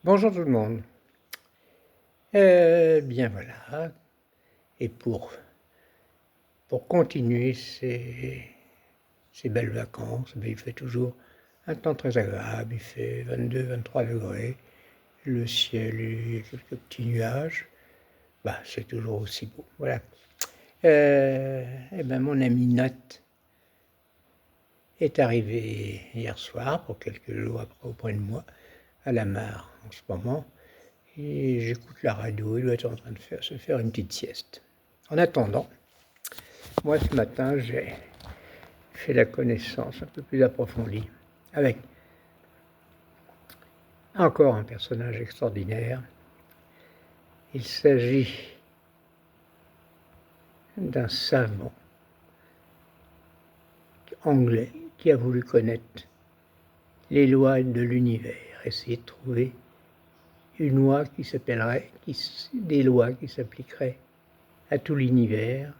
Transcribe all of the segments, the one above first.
Bonjour tout le monde. Bien voilà. Et pour continuer ces belles vacances, il fait toujours un temps très agréable. Il fait 22-23 degrés. Le ciel, il y a quelques petits nuages. C'est toujours aussi beau. Voilà. Mon ami Nat est arrivé hier soir, pour quelques jours après auprès de moi, à la mare en ce moment. Et j'écoute la radio, il doit être en train de se faire une petite sieste. En attendant, moi ce matin, j'ai fait la connaissance un peu plus approfondie avec encore un personnage extraordinaire. Il s'agit d'un savant anglais qui a voulu connaître les lois de l'univers, essayer de trouver une loi qui s'appellerait, des lois qui s'appliqueraient à tout l'univers,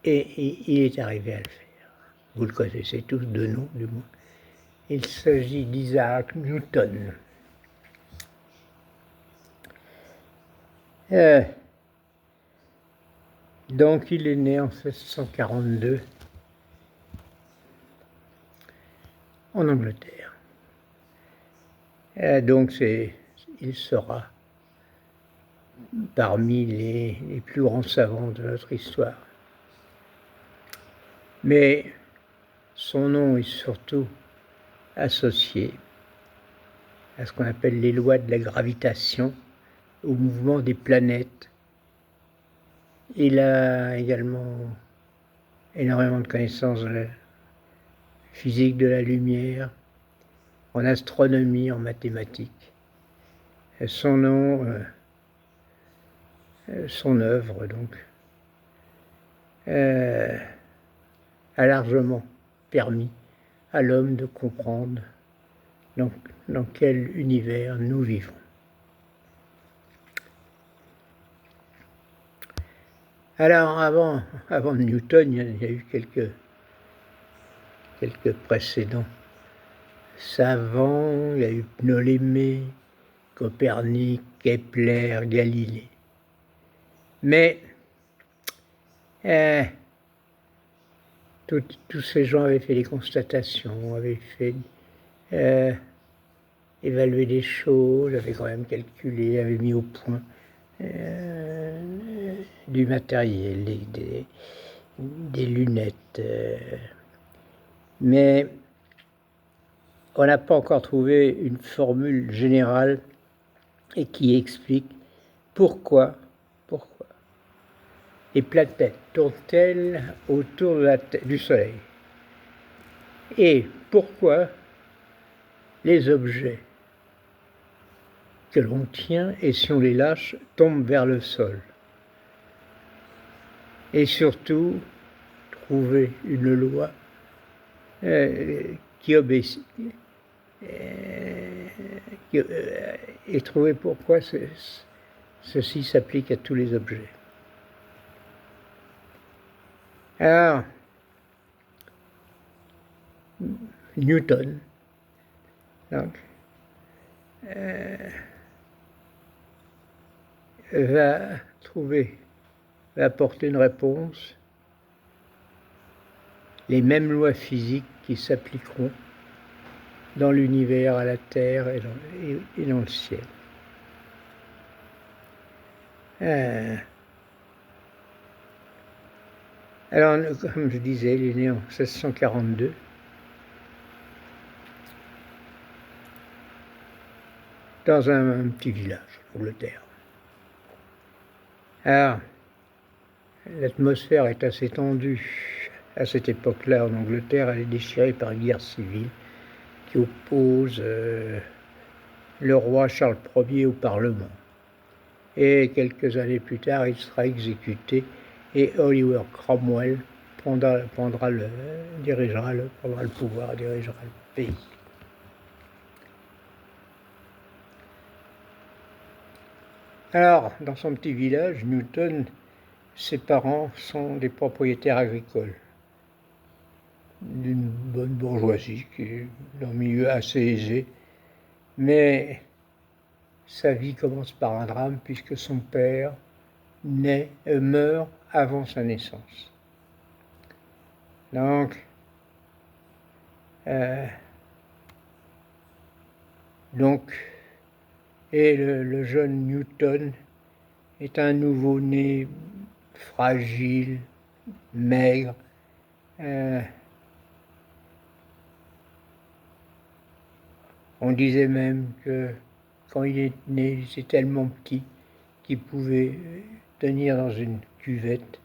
et il est arrivé à le faire. Vous le connaissez tous de nom, du moins. Il s'agit d'Isaac Newton. Donc il est né en 1642 en Angleterre. Donc il sera parmi les plus grands savants de notre histoire. Mais son nom est surtout associé à ce qu'on appelle les lois de la gravitation, au mouvement des planètes. Il a également énormément de connaissances de la physique de la lumière, en astronomie, en mathématiques. Son nom, son œuvre, donc, a largement permis à l'homme de comprendre dans quel univers nous vivons. Alors, avant Newton, il y a eu quelques précédents savants. Il y a eu Ptolémée, Copernic, Kepler, Galilée. Mais tous ces gens avaient fait des constatations, avaient fait évaluer des choses, avaient quand même calculé, avaient mis au point du matériel, des lunettes. Mais on n'a pas encore trouvé une formule générale et qui explique pourquoi les planètes tournent-elles autour du Soleil et pourquoi les objets que l'on tient et si on les lâche tombent vers le sol. Et surtout, trouver une loi qui obéit et trouver pourquoi ceci s'applique à tous les objets. Alors, Newton, donc, va apporter une réponse, les mêmes lois physiques qui s'appliqueront dans l'univers, à la Terre et dans le ciel. Alors, comme je disais, il est né en 1642. Dans un petit village en Angleterre. Alors, l'atmosphère est assez tendue. À cette époque-là, en Angleterre, elle est déchirée par une guerre civile qui oppose le roi Charles Ier au Parlement. Et quelques années plus tard, il sera exécuté et Oliver Cromwell prendra le pouvoir, dirigera le pays. Alors, dans son petit village, Newton, ses parents sont des propriétaires agricoles, d'une bonne bourgeoisie, qui est d'un milieu assez aisé. Mais sa vie commence par un drame puisque son père meurt avant sa naissance. Donc, le jeune Newton est un nouveau-né fragile, maigre. On disait même que quand il est né, il était tellement petit qu'il pouvait tenir dans une cuvette.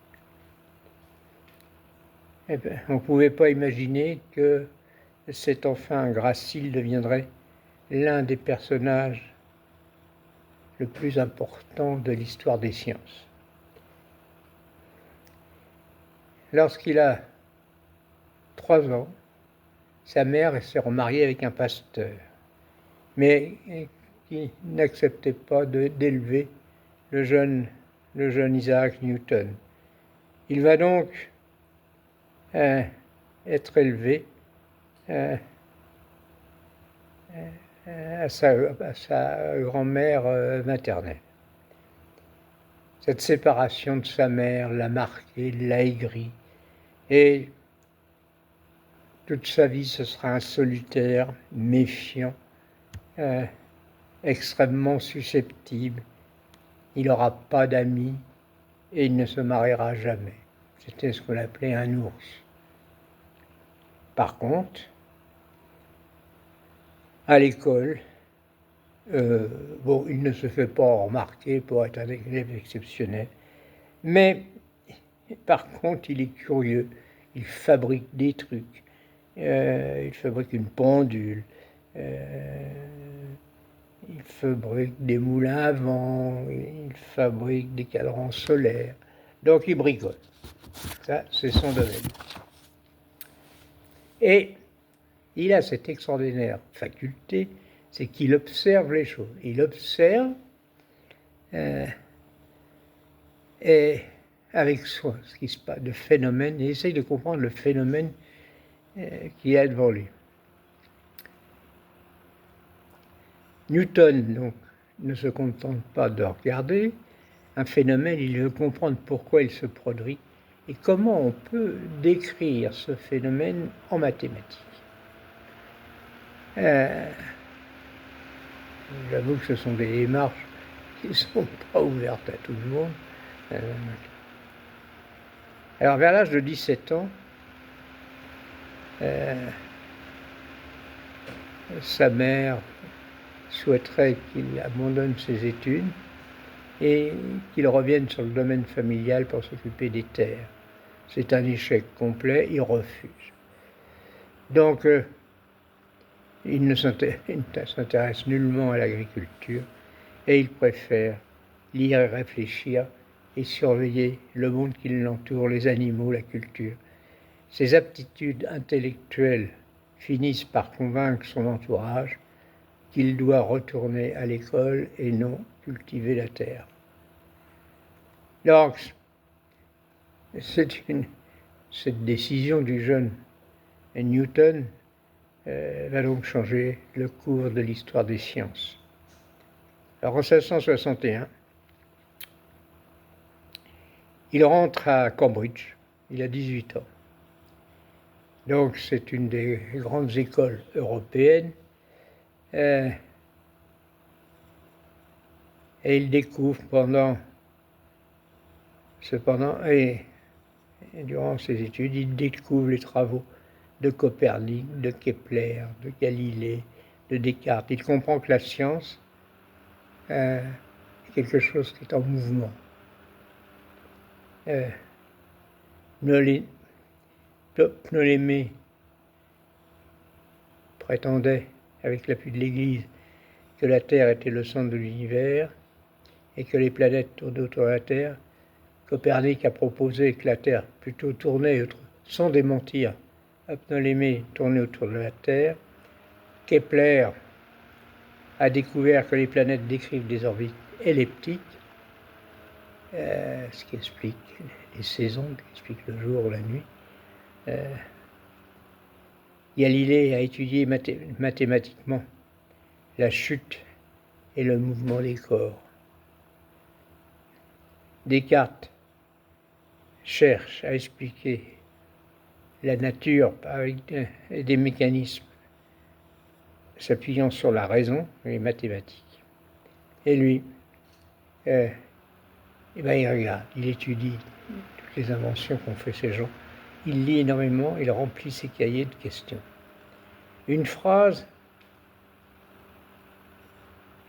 Eh bien, on ne pouvait pas imaginer que cet enfant gracile deviendrait l'un des personnages le plus important de l'histoire des sciences. Lorsqu'il a 3 ans, sa mère s'est remariée avec un pasteur, mais qui n'acceptait pas d'élever le jeune Isaac Newton. Il va donc être élevé à sa grand-mère maternelle. Cette séparation de sa mère l'a marqué, l'a aigri, et toute sa vie ce sera un solitaire, méfiant, extrêmement susceptible. Il n'aura pas d'amis et il ne se mariera jamais. C'était ce qu'on appelait un ours. Par contre, à l'école, il ne se fait pas remarquer pour être un élève exceptionnel, mais par contre, il est curieux, il fabrique des trucs, il fabrique une pendule, il fabrique des moulins à vent, il fabrique des cadrans solaires, donc il bricole. Ça, c'est son domaine. Et il a cette extraordinaire faculté, c'est qu'il observe les choses. Il observe et avec soi ce qui se passe, de phénomènes, et essaye de comprendre le phénomène qui est devant lui. Newton, donc, ne se contente pas de regarder un phénomène, il veut comprendre pourquoi il se produit et comment on peut décrire ce phénomène en mathématiques. J'avoue que ce sont des démarches qui ne sont pas ouvertes à tout le monde. Alors, vers l'âge de 17 ans, sa mère souhaiterait qu'il abandonne ses études et qu'il revienne sur le domaine familial pour s'occuper des terres. C'est un échec complet, il refuse. Donc, il ne s'intéresse nullement à l'agriculture et il préfère lire et réfléchir et surveiller le monde qui l'entoure, les animaux, la culture. Ses aptitudes intellectuelles finissent par convaincre son entourage qu'il doit retourner à l'école et non cultiver la terre. Donc, cette décision du jeune Newton va donc changer le cours de l'histoire des sciences. Alors, en 1661, il rentre à Cambridge, il a 18 ans. Donc, c'est une des grandes écoles européennes. Et il découvre durant ses études, il découvre les travaux de Copernic, de Kepler, de Galilée, de Descartes. Il comprend que la science est quelque chose qui est en mouvement. Ptolémée prétendait, avec l'appui de l'Église, que la Terre était le centre de l'univers et que les planètes tournaient autour de la Terre. Copernic a proposé que la Terre plutôt tournait, sans démentir, Ptolémée tournait autour de la Terre. Kepler a découvert que les planètes décrivent des orbites elliptiques, ce qui explique les saisons, qui explique le jour ou la nuit. Galilée a étudié mathématiquement la chute et le mouvement des corps. Descartes cherche à expliquer la nature avec des mécanismes s'appuyant sur la raison et les mathématiques. Et lui, il regarde, il étudie toutes les inventions qu'ont fait ces gens. Il lit énormément, il remplit ses cahiers de questions. Une phrase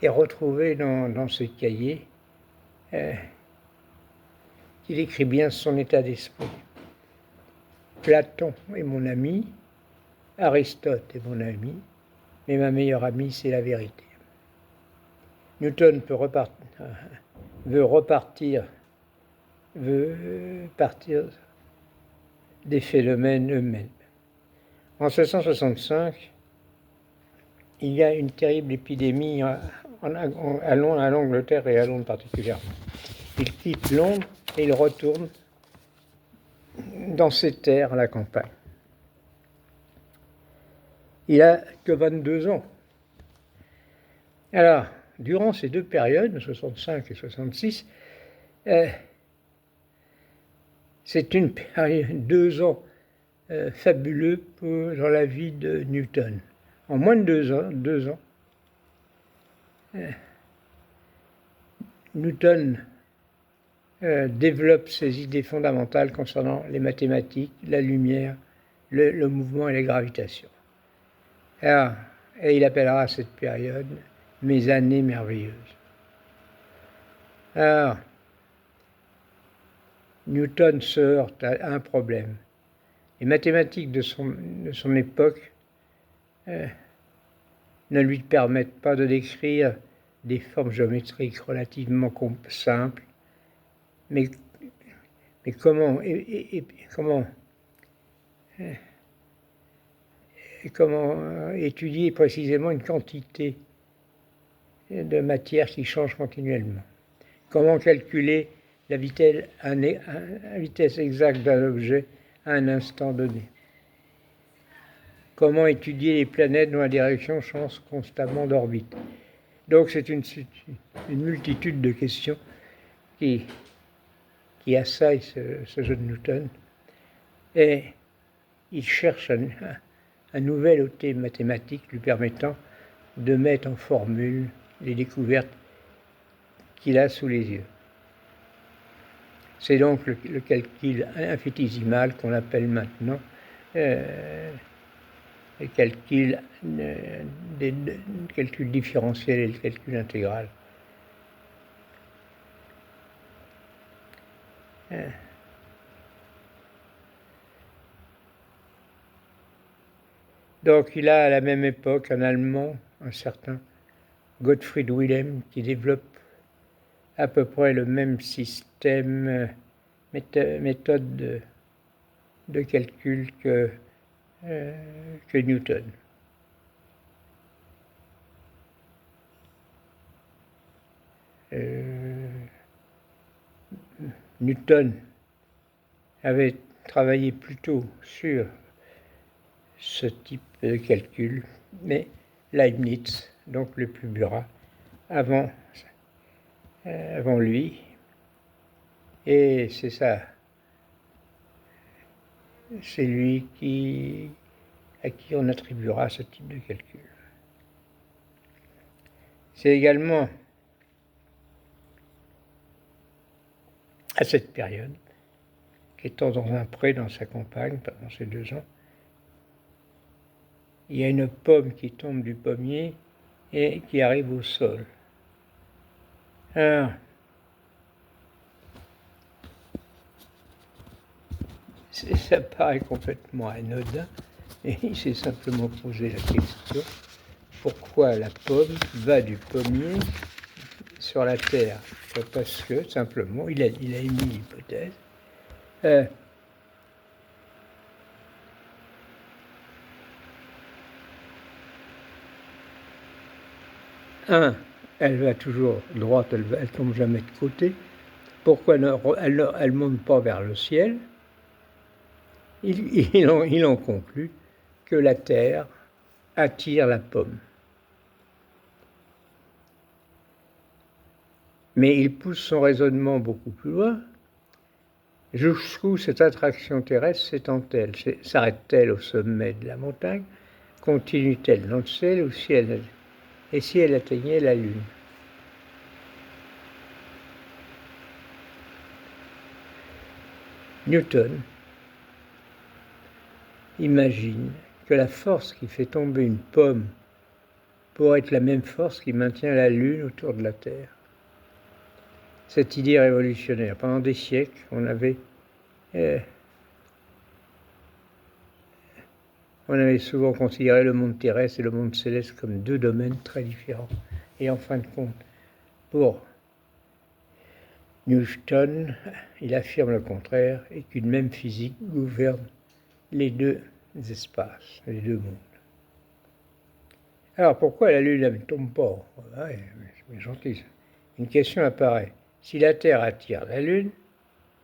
est retrouvée dans ses cahiers qui décrit bien son état d'esprit. Platon est mon ami, Aristote est mon ami, mais ma meilleure amie, c'est la vérité. Newton veut partir des phénomènes eux-mêmes. En 1665, il y a une terrible épidémie à l'Angleterre et à Londres particulièrement. Il quitte Londres et il retourne dans ses terres à la campagne. Il n'a que 22 ans. Alors, durant ces deux périodes, 65 et 66, c'est une période, 2 ans fabuleux dans la vie de Newton. En moins de 2 ans, Newton développe ses idées fondamentales concernant les mathématiques, la lumière, le mouvement et la gravitation. Alors, et il appellera cette période « mes années merveilleuses ». Alors, Newton se heurte à un problème. Les mathématiques de son époque ne lui permettent pas de décrire des formes géométriques relativement simples, mais comment étudier précisément une quantité de matière qui change continuellement? Comment calculer la vitesse exacte d'un objet à un instant donné? Comment étudier les planètes dont la direction change constamment d'orbite? Donc c'est une multitude de questions qui assaillent ce jeune Newton, et il cherche un nouvel outil mathématique lui permettant de mettre en formule les découvertes qu'il a sous les yeux. C'est donc le calcul infinitésimal qu'on appelle maintenant le calcul différentiel et le calcul intégral. Donc il a à la même époque un Allemand, un certain Gottfried Wilhelm, qui développe à peu près le même système, méthode de calcul que Newton. Newton avait travaillé plutôt sur ce type de calcul, mais Leibniz, donc le publiera avant lui, et c'est lui à qui on attribuera ce type de calcul. C'est également à cette période, qu'étant dans un pré dans sa campagne pendant ces 2 ans, il y a une pomme qui tombe du pommier et qui arrive au sol. Alors, ça paraît complètement anodin, et il s'est simplement posé la question: pourquoi la pomme va du pommier sur la terre? Parce que, simplement, il a émis l'hypothèse elle va toujours droite, elle tombe jamais de côté. Pourquoi elle monte pas vers le ciel? Il en conclut que la terre attire la pomme. Mais il pousse son raisonnement beaucoup plus loin. Jusqu'où cette attraction terrestre s'étend-elle? S'arrête-t-elle au sommet de la montagne? Continue-t-elle dans le ciel ou et si elle atteignait la Lune? Newton imagine que la force qui fait tomber une pomme pourrait être la même force qui maintient la Lune autour de la Terre. Cette idée révolutionnaire. Pendant des siècles, on avait souvent considéré le monde terrestre et le monde céleste comme deux domaines très différents. Et en fin de compte, pour Newton, il affirme le contraire et qu'une même physique gouverne les deux espaces, les deux mondes. Alors pourquoi la Lune ne tombe pas? C'est gentil. Une question apparaît. Si la Terre attire la Lune,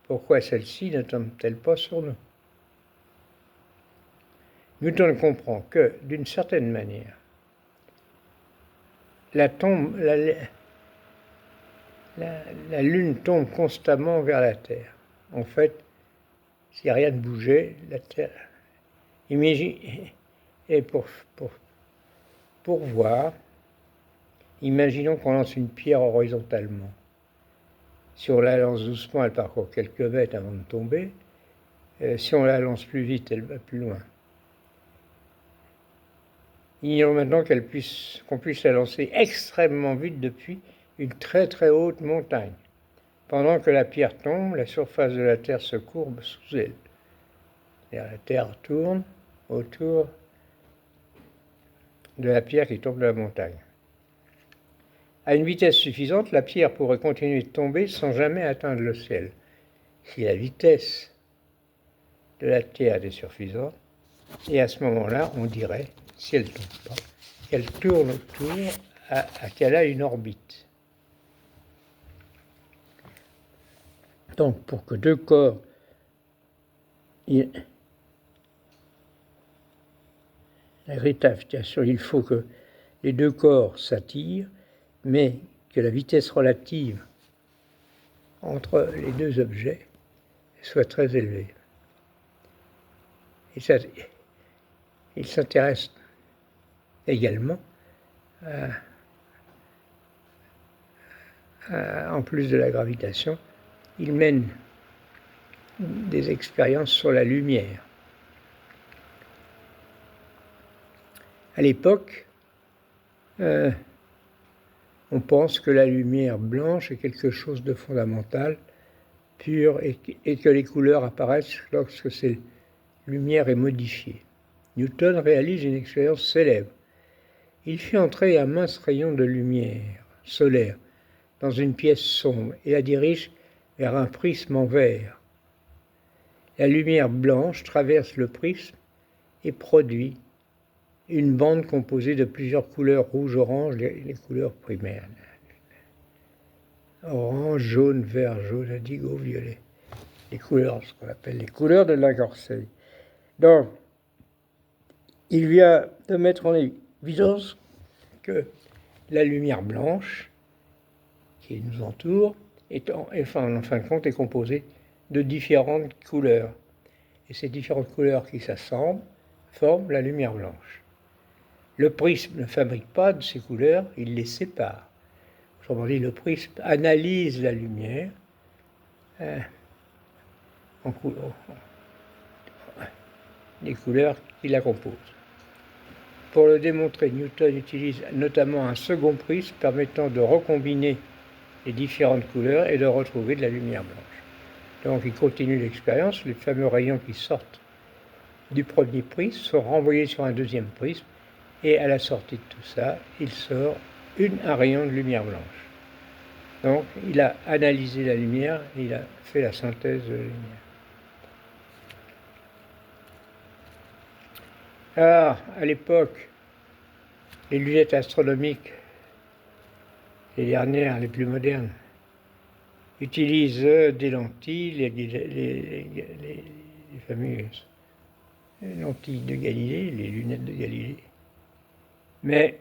pourquoi celle-ci ne tombe-t-elle pas sur nous? Newton comprend que, d'une certaine manière, la Lune tombe constamment vers la Terre. En fait, si rien ne bougeait, la Terre... Et pour voir, imaginons qu'on lance une pierre horizontalement. Si on la lance doucement, elle parcourt quelques mètres avant de tomber. Si on la lance plus vite, elle va plus loin. Ignorons maintenant qu'on puisse la lancer extrêmement vite depuis une très très haute montagne. Pendant que la pierre tombe, la surface de la Terre se courbe sous elle. La Terre tourne autour de la pierre qui tombe de la montagne. À une vitesse suffisante, la pierre pourrait continuer de tomber sans jamais atteindre le ciel. Si la vitesse de la Terre était suffisante, et à ce moment-là, on dirait, si elle ne tombe pas, qu'elle tourne autour, qu'elle a une orbite. Donc, pour que deux corps la gravitation, il faut que les deux corps s'attirent, mais que la vitesse relative entre les deux objets soit très élevée. Et ça, il s'intéresse également en plus de la gravitation, il mène des expériences sur la lumière. À l'époque, on pense que la lumière blanche est quelque chose de fondamental, pur, et que les couleurs apparaissent lorsque cette lumière est modifiée. Newton réalise une expérience célèbre. Il fit entrer un mince rayon de lumière solaire dans une pièce sombre et la dirige vers un prisme en verre. La lumière blanche traverse le prisme et produit une bande composée de plusieurs couleurs rouge-orange, les couleurs primaires. Orange, jaune, vert, jaune, indigo, violet. Les couleurs, ce qu'on appelle les couleurs de Lagarthe. Donc, il vient de mettre en évidence que la lumière blanche qui nous entoure en fin de compte est composée de différentes couleurs. Et ces différentes couleurs qui s'assemblent forment la lumière blanche. Le prisme ne fabrique pas de ces couleurs, il les sépare. Autrement dit, le prisme analyse la lumière en les couleurs qui la composent. Pour le démontrer, Newton utilise notamment un second prisme permettant de recombiner les différentes couleurs et de retrouver de la lumière blanche. Donc il continue l'expérience, les fameux rayons qui sortent du premier prisme sont renvoyés sur un deuxième prisme et à la sortie de tout ça, il sort un rayon de lumière blanche. Donc il a analysé la lumière, il a fait la synthèse de la lumière. Alors, à l'époque, les lunettes astronomiques, les dernières, les plus modernes, utilisent des lentilles, les fameuses lentilles de Galilée, les lunettes de Galilée. Mais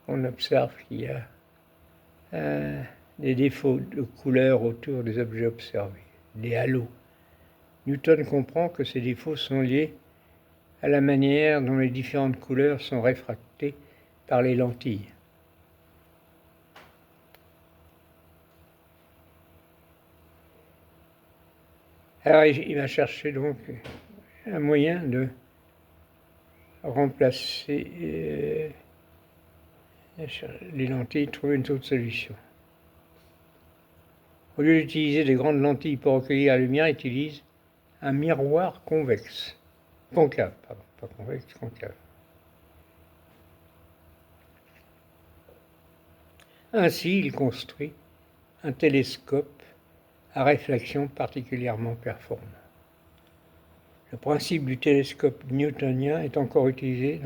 on observe qu'il y a des défauts de couleur autour des objets observés, des halos. Newton comprend que ces défauts sont liés à la manière dont les différentes couleurs sont réfractées par les lentilles. Alors il va chercher donc un moyen de remplacer les lentilles, trouver une autre solution. Au lieu d'utiliser des grandes lentilles pour recueillir la lumière, il utilise un miroir convexe. Concave, pardon, pas convexe, concave. Ainsi, il construit un télescope à réflexion particulièrement performant. Le principe du télescope newtonien est encore utilisé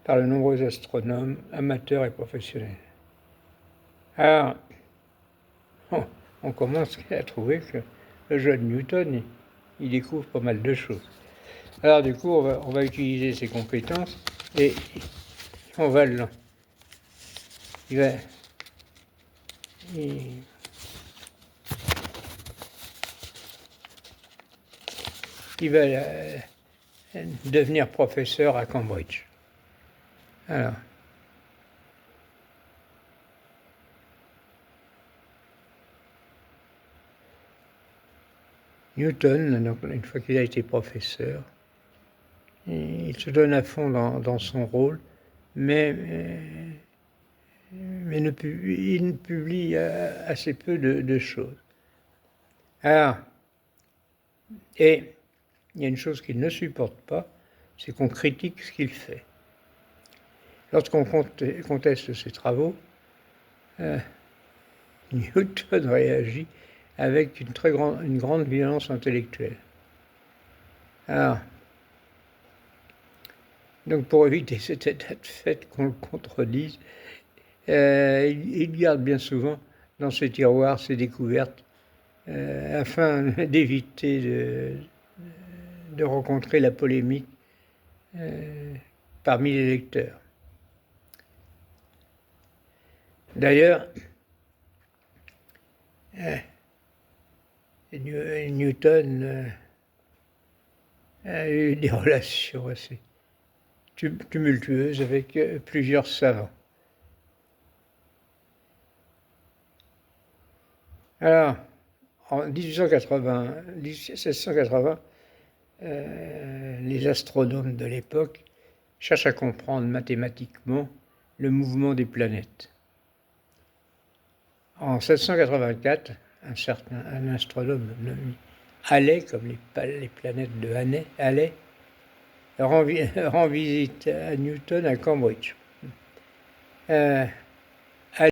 par de nombreux astronomes, amateurs et professionnels. Alors, on commence à trouver que le jeune Newton, il découvre pas mal de choses. Alors du coup, on va utiliser ses compétences et on va il va devenir professeur à Cambridge. Alors, Newton, donc, une fois qu'il a été professeur, il se donne à fond dans son rôle, mais il ne publie assez peu de choses. Alors, et il y a une chose qu'il ne supporte pas, c'est qu'on critique ce qu'il fait. Lorsqu'on conteste ses travaux, Newton réagit avec une grande violence intellectuelle. Alors, donc pour éviter cet état de fait qu'on le contredise, il garde bien souvent dans ses tiroirs ses découvertes afin d'éviter de rencontrer la polémique parmi les lecteurs. D'ailleurs, Newton a eu des relations assez tumultueuses avec plusieurs savants. Alors, en 1780, les astronomes de l'époque cherchent à comprendre mathématiquement le mouvement des planètes. En 1784, un astronome nommé Halley, comme les planètes de Halley, rend visite à Newton à Cambridge.